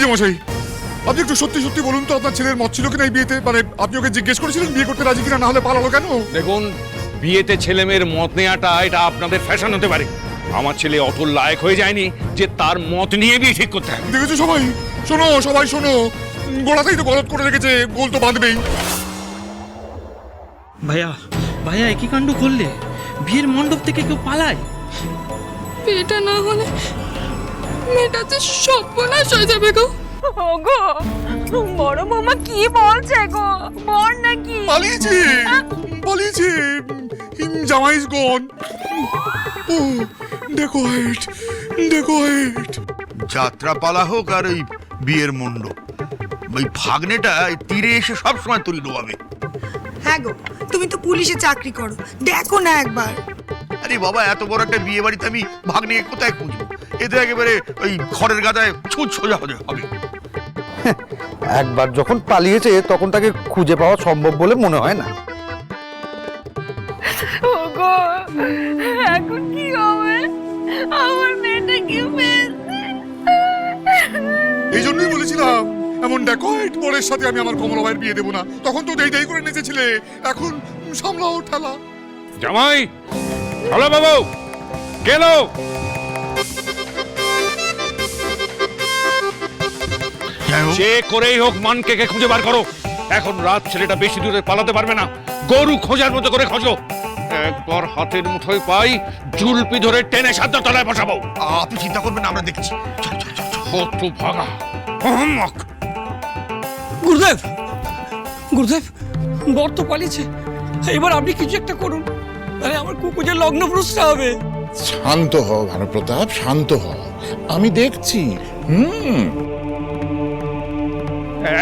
যে মশাই, আপনি একটু সত্যি সত্যি বলুন তো, আপনার ছেলের মত ছিল কিনা এই বিয়েতে? মানে আপনি ওকে জিজ্ঞেস করেছিলেন বিয়ে করতে রাজি কিনা, না হলে পালালো কেন? দেখুন, বিয়েতে ছেলে মেয়ের মত নেওয়াটা এটা আপনাদের ফ্যাশন হতে পারে। আমার ছেলে অত লায়ক হয়ে যায়নি যে তার মত নিয়ে বিয়ে ঠিক করতে হবে। দেখেছো সবাই? শোনো, সবাই শোনো, গোড়াতেই তো গলত করে রেখেছে, গোল তো বাঁধবেই। ভাইয়া ভাইয়া একই কাণ্ড করলে, বিয়ের মণ্ডপ থেকে কেউ পালায়? বিয়েটা না হলে মেয়েটাতে সর্বনাশ হয়ে যাবে গো। ওগো, বড় মামা কি বলছে গো? বল নাকি? পালিয়েছে, পালিয়েছে। জামাই ইজ গন। ও ডেকোয়েট, ডেকোয়েট। যাত্রা পালা হোক আর ওই বিয়ের মণ্ডপ, ওই ভাগ্নেটা তীরে এসে সব সময় তুলে ডোবাবে। হ্যাঁ গো, তুমি তো পুলিশে চাকরি করো, দেখো না একবার। আরে বাবা, এত বড় একটা বিয়ে বাড়িতে আমি ভাগ্নেকে কোথায় খুঁজবো? এতে একেবারে ওই খড়ের গাদায় ছুঁচ সোজা হবে। একবার যখন পালিয়েছে তখন তাকে খুঁজে পাওয়া সম্ভব বলে মনে হয় না। ওগো, এখন কি হবে? আমার মেয়েটা কি পেয়েছে? এই জন্যই বলেছিলাম এমন ডেকোয়েট বরের সাথে আমি আমার কমলা ভাইয়ের বিয়ে দেবো না। তখন তো দেই দেই করে নেচেছিলে, এখন সামলাও ঠেলা। জামাই, হ্যালো বাবু, গেল। যে করেই হোক মানকে খুঁজে বার করো। এখন রাত ছেলেটা বেশি দূরে পালাতে পারবে না। গরু খোঁজার মতো করে খোঁজো। একবার হাতের মুঠোয় পাই, জুলপি ধরে টেনে সাদ্য তলায় বসাবো। আপনি চিন্তা করবেন, আমরা দেখছি। কত ভাগা আহম্মক। গুরুদেব, গুরুদেব, বর তো পালিয়েছে, এবার আপনি কিছু একটা করুন, আরে আমার কুকুরের লগ্ন প্রশ্ন হবে। শান্ত হও ভানুপ্রতাপ, শান্ত হও, আমি দেখছি।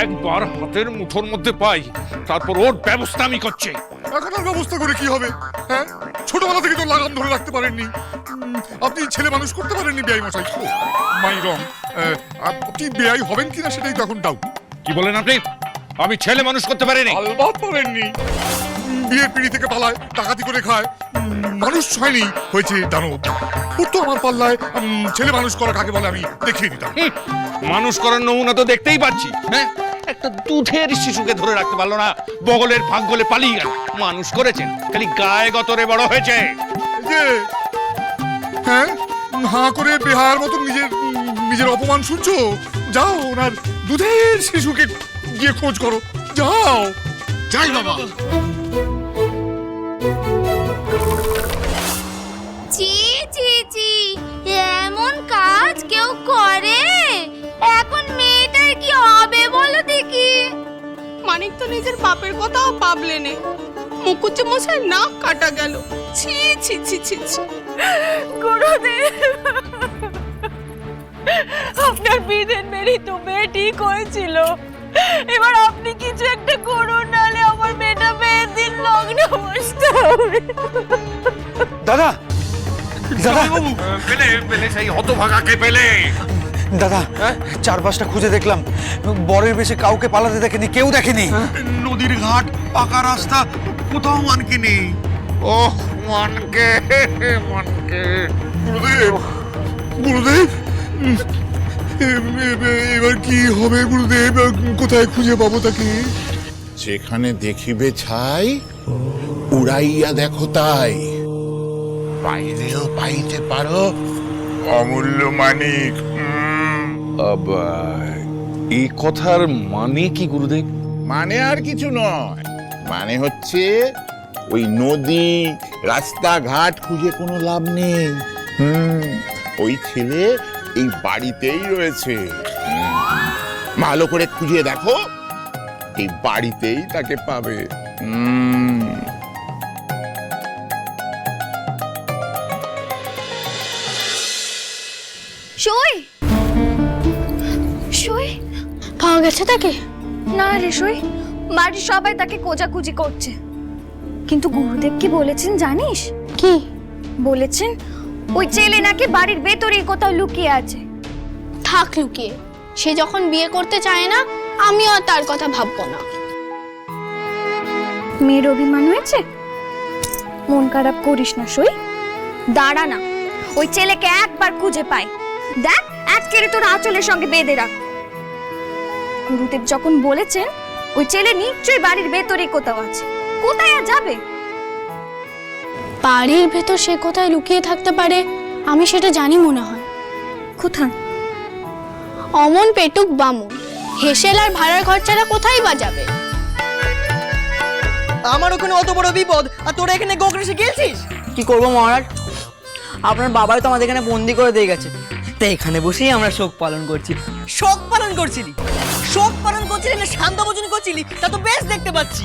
একবার হাতের মুঠোর মধ্যে পাই, তারপর ওর ব্যবস্থা আমি করছি। এখন আর ব্যবস্থা করে কি হবে? হ্যাঁ, ছোটবেলা থেকে তো লাগাম ধরে রাখতে পারেননি। আপনি ছেলে মানুষ করতে পারেননি বেআই মশাই। মাই রং। আপনি বেআই হবেন কিনা সেটাই তো এখন ডাউট। কি বলেন আপনি? আমি ছেলে মানুষ করতে পারিনি? আলবাত পারেননি। বিয়ের পিড়ি থেকে পালায়, ডাকাতি করে খায়, মানুষ হয়নি, হয়েছে দানব। ওর তো আমার পাল্লায় ছেলে মানুষ করা কাকে বলে আমি দেখিয়ে দিতাম। মানুষ করার নমুনা তো দেখতেই পাচ্ছি। হ্যাঁ, একটা দুধের শিশুকে ধরে রাখতে পারলো না, বগলের ফাঁক গলে পালিয়ে গেল। মানুষ করেছেন, খালি গায়ে গতরে বড় হয়েছে। যে হ্যাঁ, হাঁ করে বেহার মতো নিজের অপমান শুনছো? যাও, ওনার দুধের শিশুকে গিয়ে খোঁজ করো, যাও। যাই বাবা। চি চি চি, এমন কাজ কেউ করে? এখন মেয়েটার কি হবে বলো দেখি? মানিক তো নিজের বাপের কথাও ভাবলেনে, মুকুজ্জে মশাই নাক কাটা গেল। ছি ছি ছি ছি ছি। গুরুদেব, আপনার বিধের মেরি তো মেয়ে ঠিক হয়েছিল, এবার আপনি কিছু একটা করুন, নাহলে আমার মেয়েটা মেয়ের দিন লগ্ন বসতে হবে। দাদা, দাদা, পেলে সেই হতভাগাকে পেলে। দাদা, চারপাশটা খুঁজে দেখলাম, বরের বেশি কাউকে পালাতে দেখেনি, কেউ দেখেনি। নদীর ঘাট, পাকা রাস্তা, কোথাও মানকে নেই। ওহ, মানকে মানকে। গুরুদেব, গুরুদেব, এবার কি হবে গুরুদেব? কোথায় খুঁজে পাবো তাকে? যেখানে দেখিবে ছাই, উড়াইয়া দেখো তাই। পাইলেও পাইতে পারো অমূল্য মানিক। এই কথার মানে কি গুরুদেব? মানে আর কিছু নয়, মানে হচ্ছে ওই নদী, রাস্তাঘাট খুঁজে কোনো লাভ নেই। ওই ছেলে এই বাড়িতেই রয়েছে। ভালো করে খুঁজে দেখো, এই বাড়িতেই তাকে পাবে। সই সই পাওয়া গেছে তাকে? না রে সই, বাড়ির সবাই তাকে খোঁজাখুঁজি করছে। কিন্তু গুরুদেব কি বলেছেন জানিস? কি বলেছেন? ওই ছেলে নাকি বাড়ির ভেতরেই কোথাও লুকিয়ে আছে। থাক লুকিয়ে, সে যখন বিয়ে করতে চায় না, আমিও আর তার কথা ভাববো না। মেয়ের অভিমান হয়েছে, মন খারাপ করিস না সই, দাঁড়া না, ওই ছেলেকে একবার খুঁজে পাই, দেখ আজকের তোর আঁচলের সঙ্গে বেঁধে রাখ। গুরুদেব যখন বলেছেন ওই ছেলে নিশ্চয়ই বাড়ির ভেতরে কোথাও আছে, কোথায় আর যাবে? বাড়ির ভেতর সে কোথায় লুকিয়ে থাকতে পারে আমি সেটা জানি মনে হয়। কোথায়? অমন পেটুক বামুন হেসেল আর ভাড়ার খরচাটা কোথায় বা যাবে? আমার ওখানে অত বড় বিপদ আর তোরা এখানে গোগ্রেসে গেছিস? কি করব মহারাজ, আপনার বাবাই তো আমাদের এখানে বন্দি করে দিয়ে গেছে, তাই এখানে বসেই আমরা শোক পালন করছি। শোক পালন করছিলি? শোক পালন করছিলি না শান্ত ভোজন করছিলি তা তো বেশ দেখতে পাচ্ছি।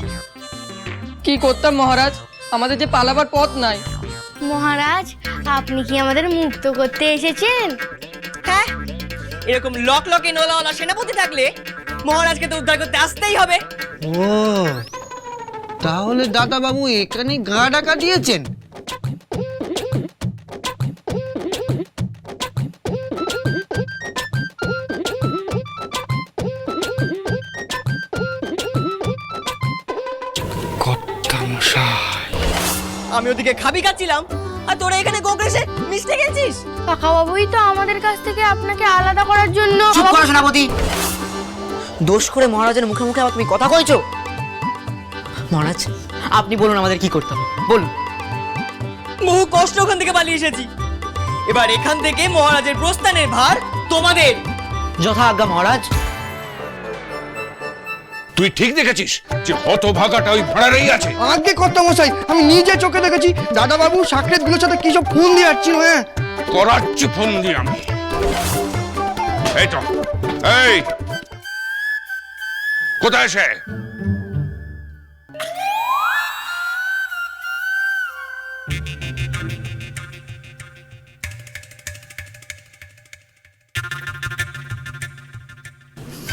কি করতাম মহারাজ, আমাদের যে পালাবার পথ নাই। মহারাজ আপনি কি আমাদের মুক্ত করতে এসেছেন? হ্যাঁ, এরকম লক লকে নোলাওয়ালা সেনাপতি থাকলে মহারাজকে তো উদ্ধার করতে আসতেই হবে। ও তাহলে দাদা বাবু এখানে গা ডাকা দিয়েছেন? আমি ওদিকে খাবি খাচ্ছিলাম আর তোরা এখানে গোগ্রেসে মিশতে গেছিস। কাকা বাবুই তো আমাদের কাছ থেকে আপনাকে আলাদা করার জন্য। চুপ করো সেনাপতি, দোষ করে মহারাজের মুখে মুখে আবার তুমি কথা কইছো। মহারাজ আপনি বলুন আমাদের কি করতে হবে, বলুন। বহু কষ্ট ওখান থেকে পালিয়ে এসেছি, এবার এখান থেকে মহারাজের প্রস্থানের ভার তোমাদের। যথা আজ্ঞা মহারাজ। তুই ঠিক দেখেছিস যে হতভাগাটা ওই ভাড়ারেই আছে? আগে কর্তা মশাই, আমি নিজে চোখে দেখেছি দাদা বাবু সাকরেত গুলোর সাথে কি সব ফোন দিয়ে আসছিল। হ্যাঁ করাচ্ছি ফোন দিয়ে আমি। এই তো, এই কোথায় সে?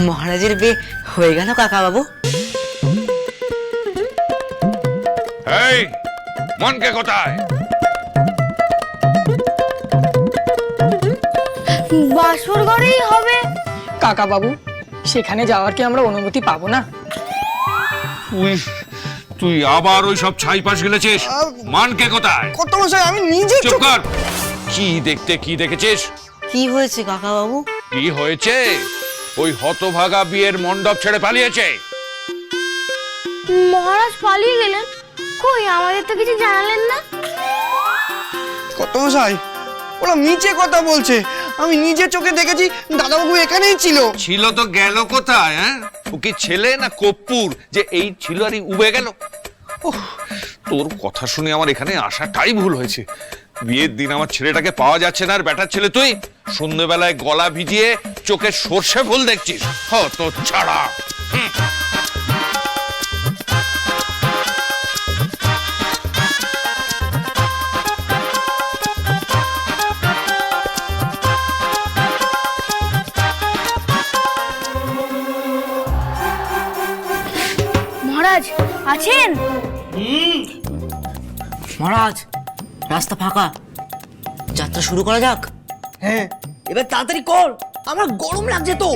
মহারাজের বিয়ে হয়ে গেল কাকা বাবু। এই মনকে কোথায়? বাসর ঘরেই হবে। কাকা বাবু, সেখানে যাওয়ার কি আমরা অনুমতি পাবো না? তুই আবার ওই সব ছাই পাশ গেলেছিস? মানকে কোথায়? কর্তা মশাই আমি নিজে চুপ কর। কি দেখতে কি দেখেছিস? কি হয়েছে কাকা বাবু? কি হয়েছে? ওই হতভাগা বিয়ের মণ্ডপ ছেড়ে পালিয়েছে। মহারাজ পালিয়ে গেলেন? কই আমাদের তো কিছু জানালেন না। কর্তা মশাই ওরা নিচে কথা বলছে, আমি নিজে চোখে দেখেছি দাদা বাবু এখানেই ছিল। ছিল তো গেল কোথায়? হ্যাঁ, ও কি ছেলে না কপ্পুর যে এই ছিল আর এই উবে গেল? ওহ, তোর কথা শুনে আমার এখানে আসাটাই ভুল হয়েছে। বিয়ের দিন আমার ছেলেটাকে পাওয়া যাচ্ছে না, আর বেটার ছেলে তুই সন্ধ্যেবেলায় গলা ভিজিয়ে চোখে সর্ষে ফুল দেখছিস। তো ছাড়া মহারাজ আছেন? মহারাজ রাস্তা ফাঁকা, যাত্রা শুরু করা যাক। হ্যাঁ, এবার তাড়াতাড়ি কর, আমার গরম লাগছে তো।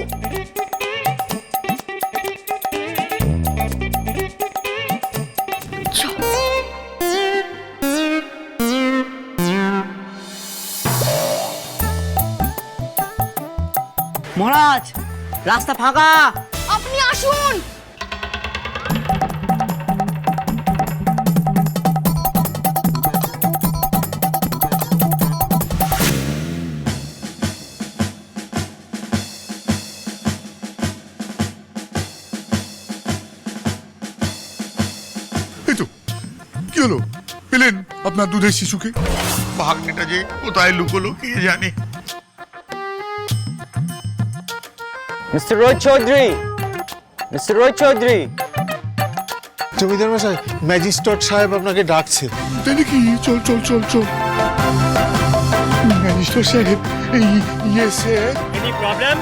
মহারাজ রাস্তা ফাঁকা, আপনি আসুন। এই তো, কি হলো? পেলেন আপনার দুধের শিশুকে? ভাগ্নেটা যে কোথায় লুকোলো কে জানে। Mister Rohit Chowdhury, mister Rohit Chowdhury. জমিদার মশাই ম্যাজিস্ট্রেট সাহেব আপনাকে ডাকছে। তাই নাকি? চল চল চল চল। ম্যাজিস্ট্রেট সাহেব, ইয়ে স্যার। Any problem?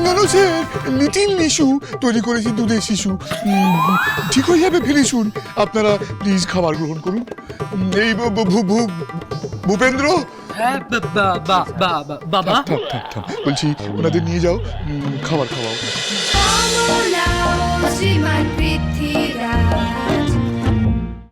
না না স্যার, লিটিল নিশু তৈরি করেছি দুধের শিশু। ঠিক হয়ে যাবে ফিরে শুন। আপনারা প্লিজ খাবার গ্রহণ করুন। এই ভূপেন্দ্র, বাবা থাক থাক থাক, বলছি ওনাদের নিয়ে যাও, খাবার খাওয়াও। শ্রীমান পৃথ্বীরাজ